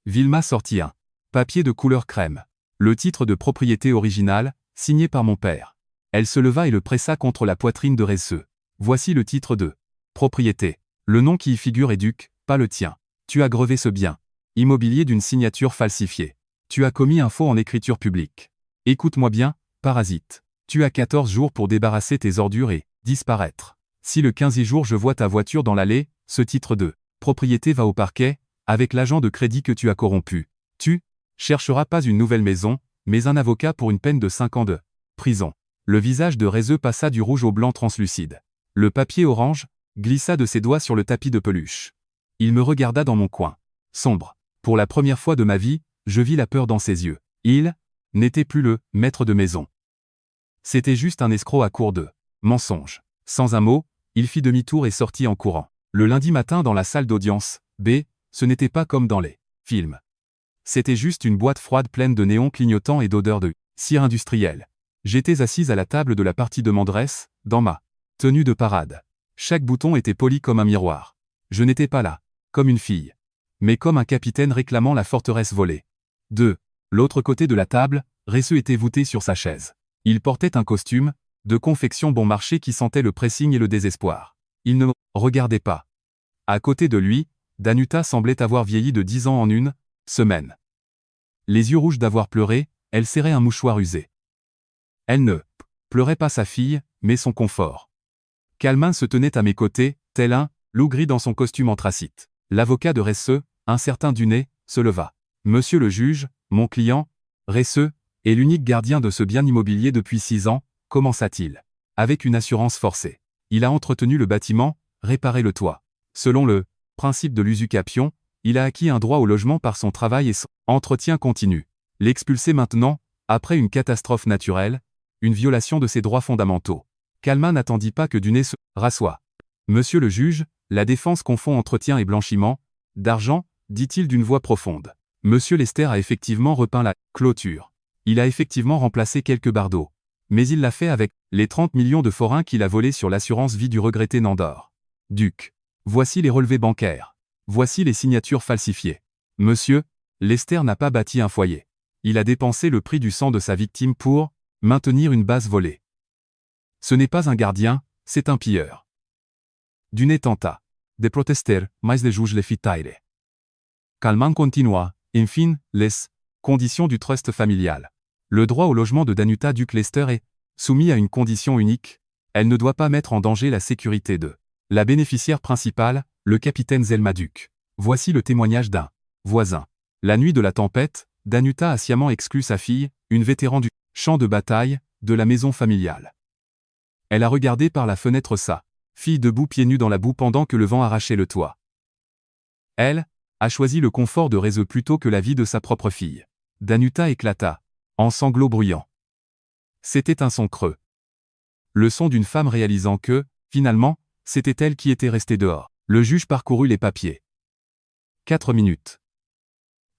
Vilma sortit un papier de couleur crème. Le titre de propriété original, signé par mon père. Elle se leva et le pressa contre la poitrine de Resseux. « Voici le titre de propriété. Le nom qui y figure est Duc, pas le tien. Tu as grevé ce bien immobilier d'une signature falsifiée. Tu as commis un faux en écriture publique. Écoute-moi bien, parasite. Tu as 14 jours pour débarrasser tes ordures et disparaître. Si le 15e jour je vois ta voiture dans l'allée, ce titre de propriété va au parquet, avec l'agent de crédit que tu as corrompu. Tu chercheras pas une nouvelle maison, mais un avocat pour une peine de 5 ans de prison. » Le visage de Resseux passa du rouge au blanc translucide. Le papier orange glissa de ses doigts sur le tapis de peluche. Il me regarda dans mon coin sombre. Pour la première fois de ma vie, je vis la peur dans ses yeux. Il n'était plus le maître de maison. C'était juste un escroc à court de mensonges. Sans un mot, il fit demi-tour et sortit en courant. Le lundi matin dans la salle d'audience, ce n'était pas comme dans les films. C'était juste une boîte froide pleine de néons clignotants et d'odeurs de cire industrielle. J'étais assise à la table de la partie de Mandresse, dans ma tenue de parade. Chaque bouton était poli comme un miroir. Je n'étais pas là, comme une fille, mais comme un capitaine réclamant la forteresse volée. De l'autre côté de la table, Resseux était voûté sur sa chaise. Il portait un costume de confection bon marché qui sentait le pressing et le désespoir. Il ne me regardait pas. À côté de lui, Danuta semblait avoir vieilli de 10 ans en une semaine. Les yeux rouges d'avoir pleuré, elle serrait un mouchoir usé. Elle ne pleurait pas sa fille, mais son confort. Kalman se tenait à mes côtés, tel un loup gris dans son costume anthracite. L'avocat de Resseux, un certain Dunet, se leva. Monsieur le juge, mon client, Resseux, est l'unique gardien de ce bien immobilier depuis 6 ans, commença-t-il. Avec une assurance forcée. Il a entretenu le bâtiment, réparé le toit. Selon le principe de l'usucapion, il a acquis un droit au logement par son travail et son entretien continu. L'expulser maintenant, après une catastrophe naturelle, une violation de ses droits fondamentaux. Kalman n'attendit pas que Dunet se rassoie. Monsieur le juge, la défense confond entretien et blanchiment d'argent, dit-il d'une voix profonde. Monsieur Lester a effectivement repeint la clôture. Il a effectivement remplacé quelques bardeaux. Mais il l'a fait avec les 30 millions de forains qu'il a volés sur l'assurance vie du regretté Nandor. Duc. Voici les relevés bancaires. Voici les signatures falsifiées. Monsieur Lester n'a pas bâti un foyer. Il a dépensé le prix du sang de sa victime pour maintenir une base volée. Ce n'est pas un gardien, c'est un pilleur. Dunet tenta de protester, mais le juge le fit taire. Kalman continua, enfin, les conditions du trust familial. Le droit au logement de Danuta Duc Lester est soumis à une condition unique, elle ne doit pas mettre en danger la sécurité de la bénéficiaire principale, le capitaine Zelma Duc. Voici le témoignage d'un voisin. La nuit de la tempête, Danuta a sciemment exclu sa fille, une vétéran du champ de bataille, de la maison familiale. Elle a regardé par la fenêtre sa fille debout pieds nus dans la boue pendant que le vent arrachait le toit. Elle a choisi le confort de Resseux plutôt que la vie de sa propre fille. Danuta éclata, en sanglots bruyants. C'était un son creux. Le son d'une femme réalisant que, finalement, c'était elle qui était restée dehors. Le juge parcourut les papiers. 4 minutes.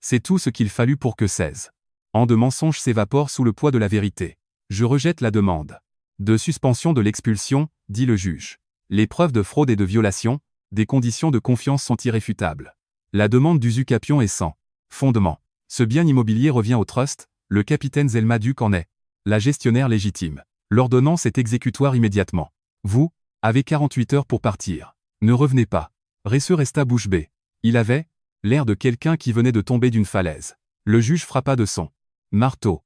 C'est tout ce qu'il fallut pour que 16 ans de mensonges s'évaporent sous le poids de la vérité. Je rejette la demande de suspension de l'expulsion, dit le juge. Les preuves de fraude et de violation, des conditions de confiance sont irréfutables. La demande d'usucapion est sans fondement. Ce bien immobilier revient au trust, le capitaine Zelma Duc en est la gestionnaire légitime. L'ordonnance est exécutoire immédiatement. Vous avez 48 heures pour partir. Ne revenez pas. Resseux resta bouche bée. Il avait l'air de quelqu'un qui venait de tomber d'une falaise. Le juge frappa de son marteau.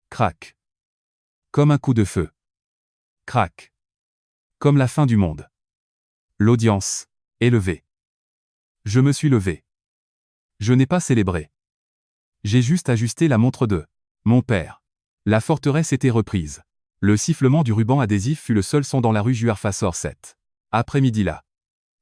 Crac. Comme un coup de feu. Crac. Comme la fin du monde. L'audience est levée. Je me suis levé. Je n'ai pas célébré. J'ai juste ajusté la montre de mon père. La forteresse était reprise. Le sifflement du ruban adhésif fut le seul son dans la rue Juarfassor 7. Après-midi là.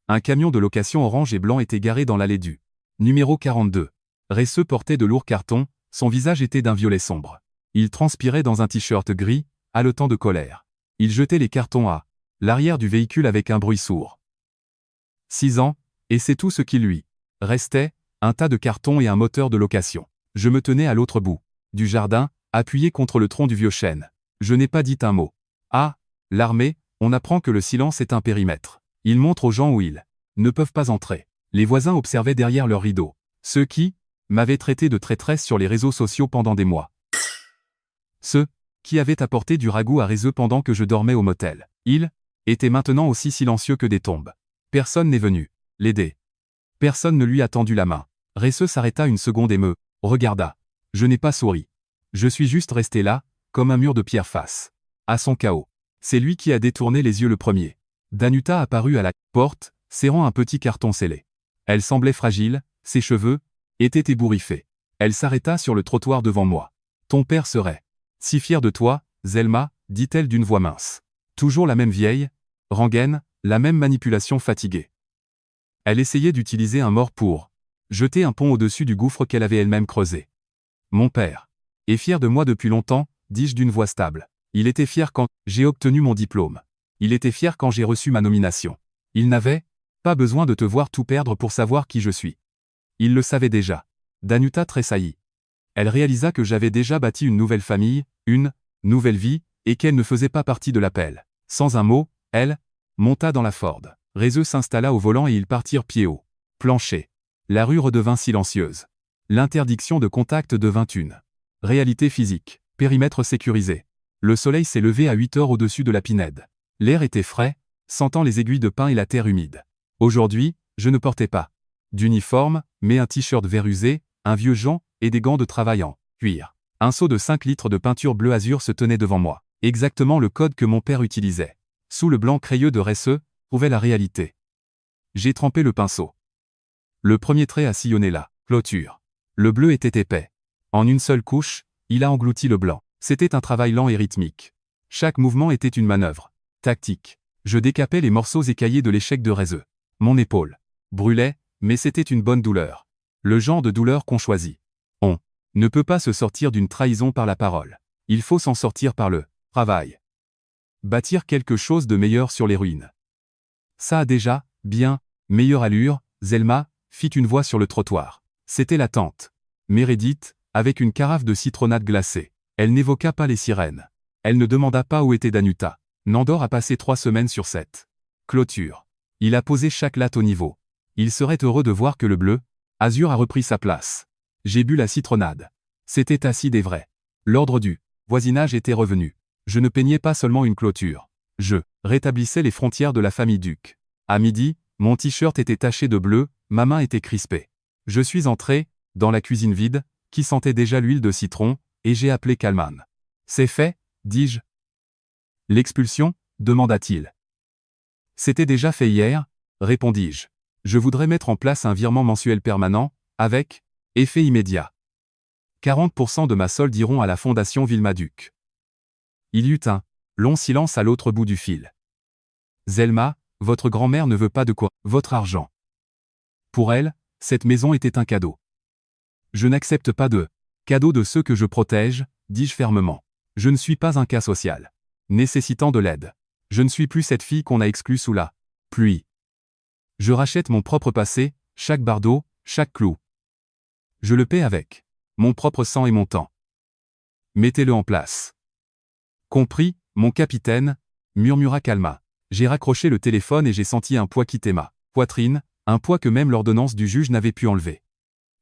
Un camion de location orange et blanc était garé dans l'allée du numéro 42. Resseux portait de lourds cartons, son visage était d'un violet sombre. Il transpirait dans un t-shirt gris, haletant de colère. Il jetait les cartons à l'arrière du véhicule avec un bruit sourd. 6 ans, et c'est tout ce qui lui restait, un tas de cartons et un moteur de location. Je me tenais à l'autre bout du jardin, appuyé contre le tronc du vieux chêne. Je n'ai pas dit un mot. Ah, l'armée, on apprend que le silence est un périmètre. Il montre aux gens où ils ne peuvent pas entrer. Les voisins observaient derrière leurs rideaux. Ceux qui m'avaient traité de traîtresse sur les réseaux sociaux pendant des mois. Ceux qui avaient apporté du ragoût à Resseux pendant que je dormais au motel. Ils étaient maintenant aussi silencieux que des tombes. Personne n'est venu l'aider. Personne ne lui a tendu la main. Resseux s'arrêta une seconde et me regarda. Je n'ai pas souri. Je suis juste resté là, comme un mur de pierre face à son chaos. C'est lui qui a détourné les yeux le premier. Danuta apparut à la porte, serrant un petit carton scellé. Elle semblait fragile, ses cheveux étaient ébouriffés. Elle s'arrêta sur le trottoir devant moi. Ton père serait si fier de toi, Zelma, dit-elle d'une voix mince. Toujours la même vieille rengaine, la même manipulation fatiguée. Elle essayait d'utiliser un mort pour jeter un pont au-dessus du gouffre qu'elle avait elle-même creusé. Mon père est fier de moi depuis longtemps, dis-je d'une voix stable. Il était fier quand j'ai obtenu mon diplôme. Il était fier quand j'ai reçu ma nomination. Il n'avait pas besoin de te voir tout perdre pour savoir qui je suis. Il le savait déjà. Danuta tressaillit. Elle réalisa que j'avais déjà bâti une nouvelle famille, une nouvelle vie, et qu'elle ne faisait pas partie de l'appel. Sans un mot, elle monta dans la Ford. Resseux s'installa au volant et ils partirent pied haut. Plancher. La rue redevint silencieuse. L'interdiction de contact devint une réalité physique. Périmètre sécurisé. Le soleil s'est levé à 8 heures au-dessus de la Pinède. L'air était frais, sentant les aiguilles de pin et la terre humide. Aujourd'hui, je ne portais pas d'uniforme, mais un t-shirt vert usé, un vieux Jean, et des gants de travail en cuir. Un seau de 5 litres de peinture bleu azur se tenait devant moi. Exactement le code que mon père utilisait. Sous le blanc crayeux de Resse, trouvait la réalité. J'ai trempé le pinceau. Le premier trait a sillonné la clôture. Le bleu était épais. En une seule couche, il a englouti le blanc. C'était un travail lent et rythmique. Chaque mouvement était une manœuvre tactique. Je décapais les morceaux écaillés de l'échec de Resse. Mon épaule brûlait, mais c'était une bonne douleur. Le genre de douleur qu'on choisit. On ne peut pas se sortir d'une trahison par la parole. Il faut s'en sortir par le travail. Bâtir quelque chose de meilleur sur les ruines. Ça a déjà, bien, meilleure allure, Zelma, fit une voix sur le trottoir. C'était la tante Meredith, avec une carafe de citronnade glacée. Elle n'évoqua pas les sirènes. Elle ne demanda pas où était Danuta. Nandor a passé 3 semaines sur cette clôture. Il a posé chaque latte au niveau. Il serait heureux de voir que le bleu azur a repris sa place. J'ai bu la citronnade. C'était acide et vrai. L'ordre du voisinage était revenu. Je ne peignais pas seulement une clôture. Je rétablissais les frontières de la famille Duc. À midi, mon t-shirt était taché de bleu, ma main était crispée. Je suis entré, dans la cuisine vide, qui sentait déjà l'huile de citron, et j'ai appelé Kalman. C'est fait, dis-je. L'expulsion, demanda-t-il. C'était déjà fait hier, répondis-je. Je voudrais mettre en place un virement mensuel permanent, avec effet immédiat. 40% de ma solde iront à la fondation Vilma-Duc. Il y eut un long silence à l'autre bout du fil. Zelma, votre grand-mère ne veut pas de quoi, votre argent. Pour elle, cette maison était un cadeau. Je n'accepte pas de cadeau de ceux que je protège, dis-je fermement. Je ne suis pas un cas social, nécessitant de l'aide. Je ne suis plus cette fille qu'on a exclue sous la pluie. Je rachète mon propre passé, chaque bardeau, chaque clou. Je le paie avec mon propre sang et mon temps. Mettez-le en place. Compris, mon capitaine, murmura Kalma. J'ai raccroché le téléphone et j'ai senti un poids quitter ma poitrine, un poids que même l'ordonnance du juge n'avait pu enlever.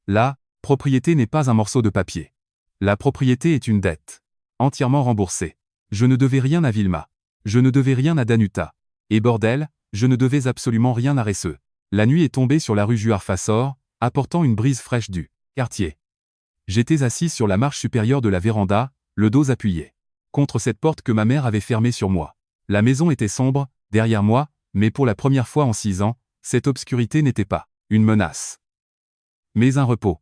La propriété n'est pas un morceau de papier. La propriété est une dette. Entièrement remboursée. Je ne devais rien à Vilma. Je ne devais rien à Danuta. Et bordel, je ne devais absolument rien à Resse. La nuit est tombée sur la rue Juarfassor, apportant une brise fraîche du quartier. J'étais assis sur la marche supérieure de la véranda, le dos appuyé contre cette porte que ma mère avait fermée sur moi. La maison était sombre, derrière moi, mais pour la première fois en 6 ans, cette obscurité n'était pas une menace, mais un repos.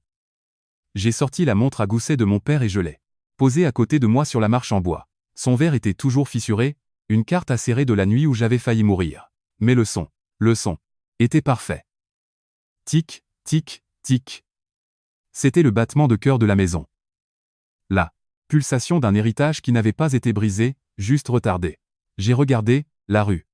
J'ai sorti la montre à gousset de mon père et je l'ai posée à côté de moi sur la marche en bois. Son verre était toujours fissuré, une carte acérée de la nuit où j'avais failli mourir. Mais le son était parfait. Tic, tic, tic. C'était le battement de cœur de la maison. La pulsation d'un héritage qui n'avait pas été brisé, juste retardé. J'ai regardé la rue.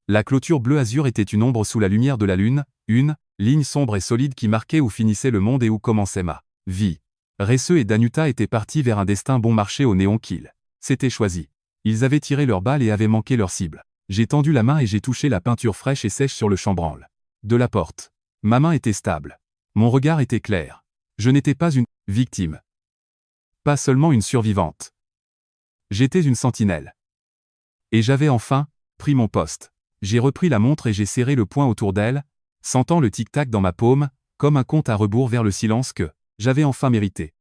La clôture bleu azur était une ombre sous la lumière de la lune, une ligne sombre et solide qui marquait où finissait le monde et où commençait ma vie. Resse et Danuta étaient partis vers un destin bon marché au néon qu'ils s'étaient choisi. Ils avaient tiré leurs balles et avaient manqué leur cible. J'ai tendu la main et j'ai touché la peinture fraîche et sèche sur le chambranle de la porte. Ma main était stable. Mon regard était clair. Je n'étais pas une victime. Pas seulement une survivante. J'étais une sentinelle. Et j'avais enfin pris mon poste. J'ai repris la montre et j'ai serré le poing autour d'elle, sentant le tic-tac dans ma paume, comme un compte à rebours vers le silence que j'avais enfin mérité.